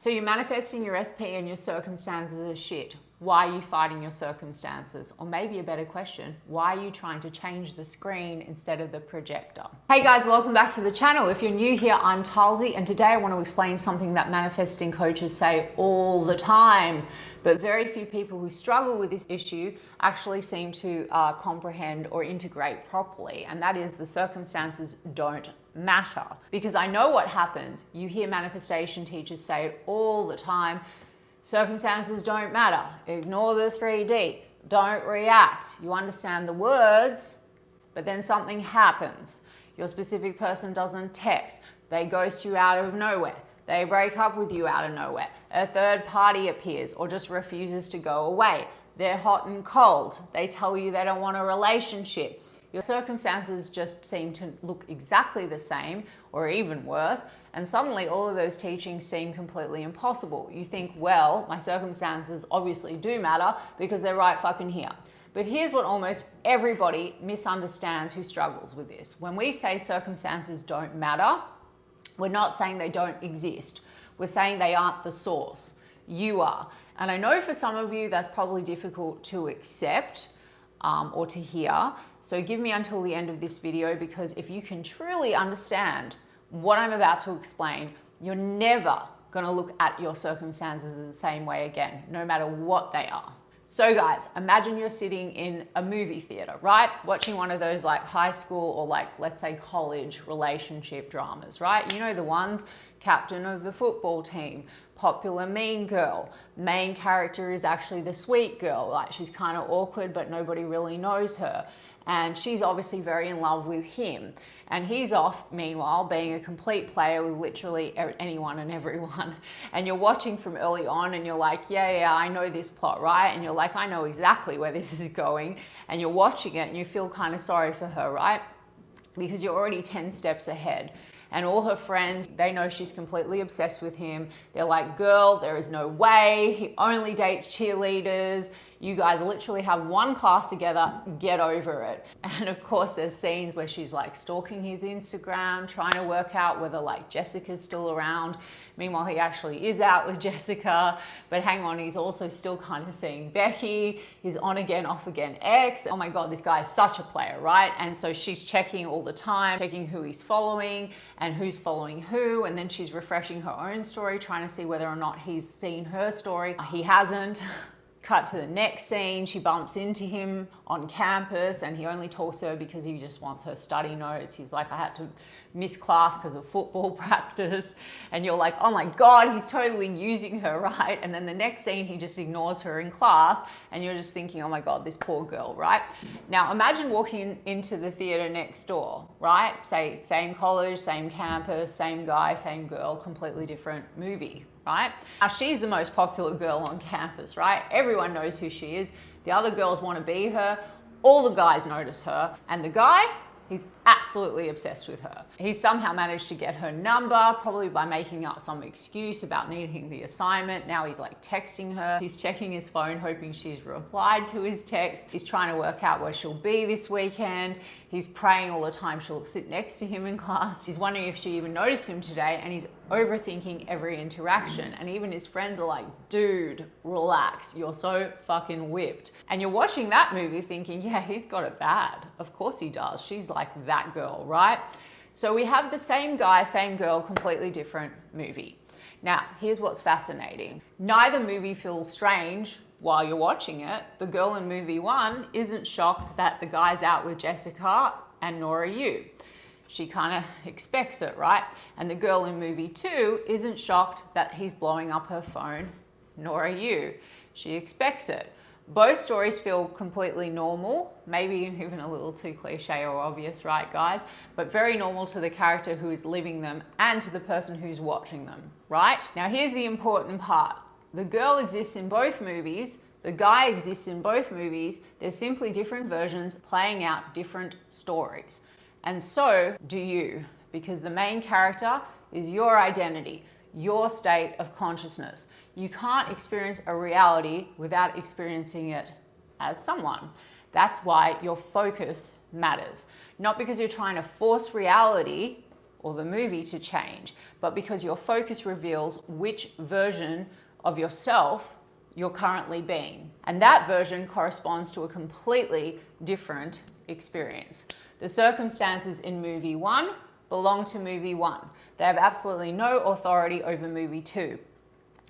So you're manifesting your SP and your circumstances are shit. Why are you fighting your circumstances? Or maybe a better question, why are you trying to change the screen instead of the projector? Hey guys, welcome back to the channel. If you're new here, I'm Talsy, and today I want to explain something that manifesting coaches say all the time, but very few people who struggle with this issue actually seem to comprehend or integrate properly, and that is the circumstances don't matter. Because I know what happens. You hear manifestation teachers say it all the time. Circumstances don't matter. Ignore the 3D. Don't react. You understand the words, but then something happens. Your specific person doesn't text. They ghost you out of nowhere. They break up with you out of nowhere. A third party appears or just refuses to go away. They're hot and cold. They tell you they don't want a relationship. Your circumstances just seem to look exactly the same or even worse, and suddenly all of those teachings seem completely impossible. You think, well, my circumstances obviously do matter because they're right fucking here. But here's what almost everybody misunderstands who struggles with this. When we say circumstances don't matter, we're not saying they don't exist. We're saying they aren't the source. You are. And I know for some of you that's probably difficult to accept or to hear. So give me until the end of this video, because if you can truly understand what I'm about to explain, you're never going to look at your circumstances the same way again, no matter what they are. So guys, imagine you're sitting in a movie theater, right? Watching one of those like high school or like, let's say college relationship dramas, right? You know the ones, captain of the football team, popular mean girl, main character is actually the sweet girl, like she's kind of awkward but nobody really knows her. And she's obviously very in love with him. And he's off, meanwhile, being a complete player with literally anyone and everyone. And you're watching from early on and you're like, yeah, I know this plot, right? And you're like, I know exactly where this is going. And you're watching it and you feel kind of sorry for her, right? Because you're already 10 steps ahead. And all her friends, they know she's completely obsessed with him. They're like, girl, there is no way. He only dates cheerleaders. You guys literally have one class together, get over it. And of course there's scenes where she's like stalking his Instagram, trying to work out whether like Jessica's still around. Meanwhile, he actually is out with Jessica, but hang on, he's also still kind of seeing Becky, his on again, off again ex. Oh my God, this guy is such a player, right? And so she's checking all the time, checking who he's following and who's following who. And then she's refreshing her own story, trying to see whether or not he's seen her story. He hasn't. Cut to the next scene, she bumps into him on campus and he only talks to her because he just wants her study notes. He's like, I had to miss class because of football practice. And you're like, oh my God, he's totally using her, right? And then the next scene, he just ignores her in class and you're just thinking, oh my God, this poor girl, right? Now imagine walking into the theater next door, right? Say, same college, same campus, same guy, same girl, completely different movie. Right? Now she's the most popular girl on campus, right? Everyone knows who she is. The other girls want to be her. All the guys notice her. And the guy, he's absolutely obsessed with her. He's somehow managed to get her number, probably by making up some excuse about needing the assignment. Now he's like texting her. He's checking his phone, hoping she's replied to his text. He's trying to work out where she'll be this weekend. He's praying all the time she'll sit next to him in class. He's wondering if she even noticed him today, and he's overthinking every interaction. And even his friends are like, dude, relax. You're so fucking whipped. And you're watching that movie thinking, yeah, he's got it bad. Of course he does. She's like that girl, right? So we have the same guy, same girl, completely different movie. Now, here's what's fascinating. Neither movie feels strange while you're watching it. The girl in movie one isn't shocked that the guy's out with Jessica, and nor are you. She kind of expects it, right? And the girl in movie two isn't shocked that he's blowing up her phone, nor are you. She expects it. Both stories feel completely normal, maybe even a little too cliche or obvious, right guys? But very normal to the character who is living them and to the person who's watching them, right? Now here's the important part. The girl exists in both movies, the guy exists in both movies. They're simply different versions playing out different stories. And so do you, because the main character is your identity, your state of consciousness. You can't experience a reality without experiencing it as someone. That's why your focus matters. Not because you're trying to force reality, or the movie to change, but because your focus reveals which version of yourself you're currently being. And that version corresponds to a completely different experience. The circumstances in movie 1 belong to movie 1. They have absolutely no authority over movie 2.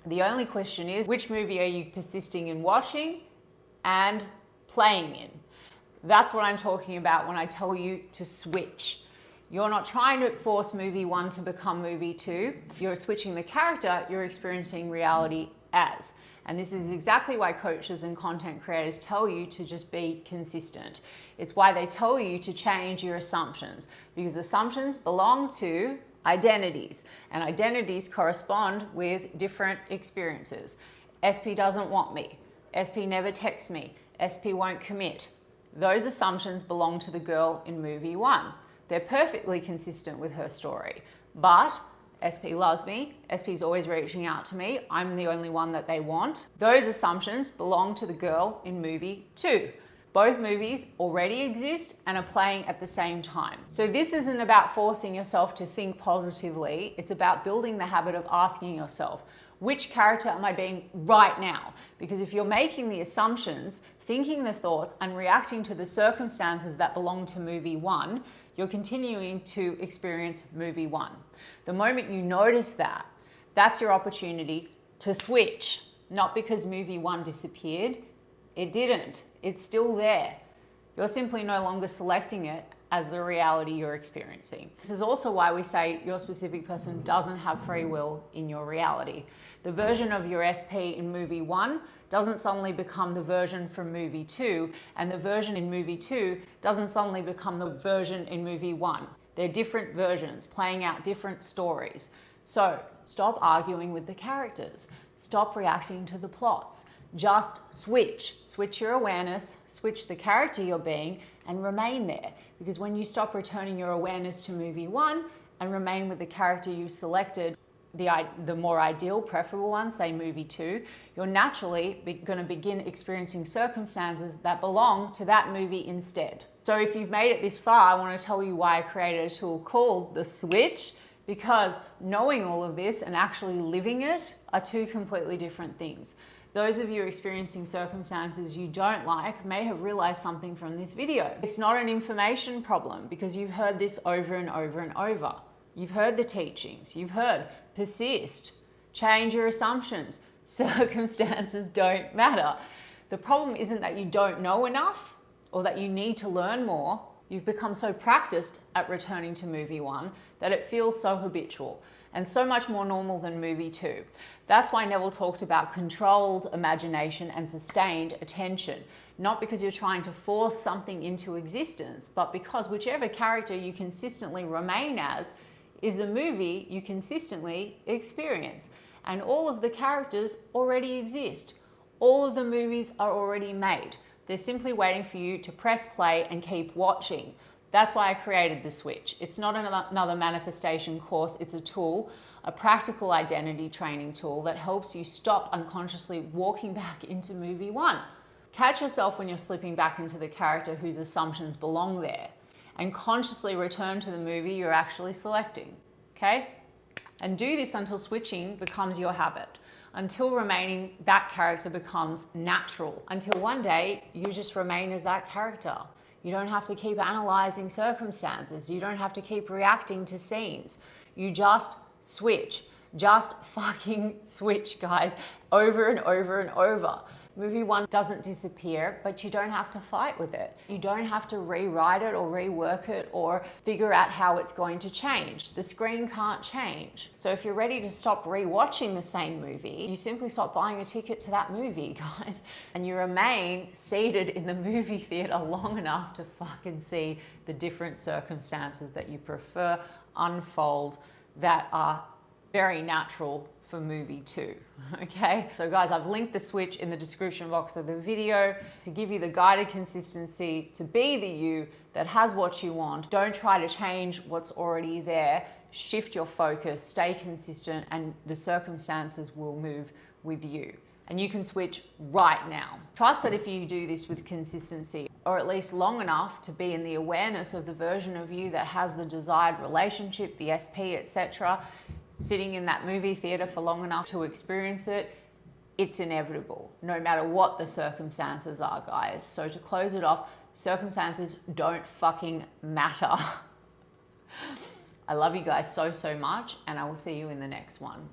The only question is, which movie are you persisting in watching and playing in? That's what I'm talking about when I tell you to switch. You're not trying to force movie 1 to become movie 2. You're switching the character you're experiencing reality as. And this is exactly why coaches and content creators tell you to just be consistent. It's why they tell you to change your assumptions, because assumptions belong to identities, and identities correspond with different experiences. SP doesn't want me. SP never texts me. SP won't commit. Those assumptions belong to the girl in movie 1. They're perfectly consistent with her story, but SP loves me, SP's always reaching out to me, I'm the only one that they want. Those assumptions belong to the girl in movie 2. Both movies already exist and are playing at the same time. So this isn't about forcing yourself to think positively, it's about building the habit of asking yourself, which character am I being right now? Because if you're making the assumptions, thinking the thoughts, and reacting to the circumstances that belong to movie 1, you're continuing to experience movie 1. The moment you notice that, that's your opportunity to switch. Not because movie 1 disappeared. It didn't. It's still there. You're simply no longer selecting it as the reality you're experiencing. This is also why we say your specific person doesn't have free will in your reality. The version of your SP in movie 1 doesn't suddenly become the version from movie 2, and the version in movie 2 doesn't suddenly become the version in movie 1. They're different versions, playing out different stories. So stop arguing with the characters. Stop reacting to the plots. Just switch. Switch your awareness, switch the character you're being, and remain there. Because when you stop returning your awareness to movie 1 and remain with the character you selected, the more ideal, preferable one, say movie 2, you're naturally going to begin experiencing circumstances that belong to that movie instead. So if you've made it this far, I want to tell you why I created a tool called the switch, because knowing all of this and actually living it are two completely different things. Those of you experiencing circumstances you don't like may have realized something from this video. It's not an information problem because you've heard this over and over and over. You've heard the teachings, you've heard persist, change your assumptions, circumstances don't matter. The problem isn't that you don't know enough or that you need to learn more. You've become so practiced at returning to movie 1 that it feels so habitual and so much more normal than movie 2. That's why Neville talked about controlled imagination and sustained attention. Not because you're trying to force something into existence, but because whichever character you consistently remain as is the movie you consistently experience. And all of the characters already exist. All of the movies are already made. They're simply waiting for you to press play and keep watching. That's why I created the switch. It's not another manifestation course, it's a tool, a practical identity training tool that helps you stop unconsciously walking back into movie 1. Catch yourself when you're slipping back into the character whose assumptions belong there, and consciously return to the movie you're actually selecting, okay? And do this until switching becomes your habit, until remaining that character becomes natural, until one day you just remain as that character. You don't have to keep analyzing circumstances. You don't have to keep reacting to scenes. You just switch. Just fucking switch, guys, over and over and over. Movie 1 doesn't disappear, but you don't have to fight with it. You don't have to rewrite it or rework it or figure out how it's going to change. The screen can't change. So if you're ready to stop rewatching the same movie, you simply stop buying a ticket to that movie, guys, and you remain seated in the movie theater long enough to fucking see the different circumstances that you prefer unfold that are very natural for movie 2, okay? So guys, I've linked the switch in the description box of the video to give you the guided consistency to be the you that has what you want. Don't try to change what's already there. Shift your focus, stay consistent, and the circumstances will move with you. And you can switch right now. Trust that if you do this with consistency or at least long enough to be in the awareness of the version of you that has the desired relationship, the SP, etc., sitting in that movie theater for long enough to experience it, it's inevitable, no matter what the circumstances are, guys. So to close it off, circumstances don't fucking matter. I love you guys so, so much, and I will see you in the next one.